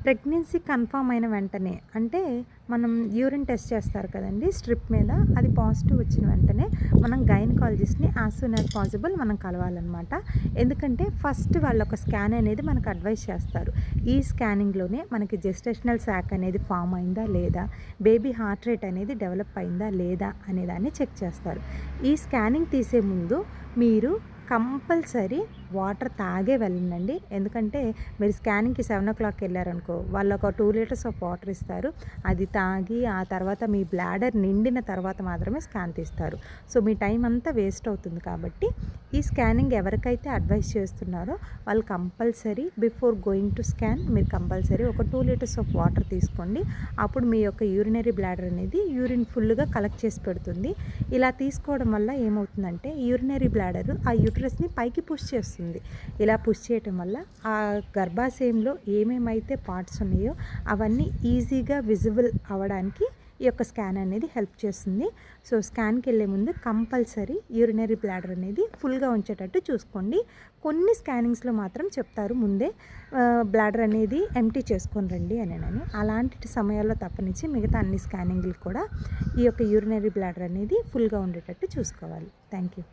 Pregnancy confirm అయిన వెంటనే అంటే మనం యూరిన్ టెస్ట్ చేస్తారు కదండీ స్ట్రిప్ మీద, అది పాజిటివ్ వచ్చిన వెంటనే మనం గైనకాలజిస్ట్‌ని యాజ్ సూన్ యాజ్ పాసిబుల్ మనం కలవాలన్నమాట. ఎందుకంటే ఫస్ట్ వాళ్ళు ఒక స్కాన్ అనేది మనకు అడ్వైస్ చేస్తారు. ఈ స్కానింగ్‌లోనే మనకి జెస్టేషనల్ సాక్ అనేది ఫామ్ అయిందా లేదా, బేబీ హార్ట్ రేట్ అనేది డెవలప్ అయిందా లేదా అనేదాన్ని చెక్ చేస్తారు. ఈ స్కానింగ్ తీసే ముందు మీరు కంపల్సరీ వాటర్ తాగే వెళ్ళండి. ఎందుకంటే మీరు స్కానింగ్‌కి 7:00 వెళ్ళారనుకో, వాళ్ళు ఒక 2 లీటర్స్ ఆఫ్ వాటర్ ఇస్తారు. అది తాగి ఆ తర్వాత మీ బ్లాడర్ నిండిన తర్వాత మాత్రమే స్కాన్ తీస్తారు. సో మీ టైం అంతా వేస్ట్ అవుతుంది. కాబట్టి ఈ స్కానింగ్ ఎవరికైతే అడ్వైస్ చేస్తున్నారో వాళ్ళు compulsory before going to scan మీరు కంపల్సరీ ఒక 2 లీటర్స్ ఆఫ్ వాటర్ తీసుకోండి. అప్పుడు మీ యొక్క యూరినరీ బ్లాడర్ అనేది యూరిన్ ఫుల్గా కలెక్ట్ చేసి పెడుతుంది. ఇలా తీసుకోవడం వల్ల ఏమవుతుందంటే యూరినరీ బ్లాడర్ ఆ యూట్రస్ని పైకి పుష్ చేస్తుంది. ఇలా పుష్ చేయటం వల్ల ఆ గర్భాశయంలో ఏమేమైతే పార్ట్స్ ఉన్నాయో అవన్నీ ఈజీగా విజిబుల్ అవ్వడానికి ఈ యొక్క స్కాన్ అనేది హెల్ప్ చేస్తుంది. సో స్కాన్కి వెళ్ళే ముందు కంపల్సరీ యూరినరీ బ్లాడర్ అనేది ఫుల్గా ఉంచేటట్టు చూసుకోండి. కొన్ని స్కానింగ్స్లో మాత్రం చెప్తారు ముందే బ్లాడర్ అనేది ఎంప్టీ చేసుకొని రండి అని. అలాంటి సమయాల్లో తప్పనించి మిగతా అన్ని స్కానింగ్లు కూడా ఈ యొక్క యూరినరీ బ్లాడర్ అనేది ఫుల్గా ఉండేటట్టు చూసుకోవాలి. Thank you.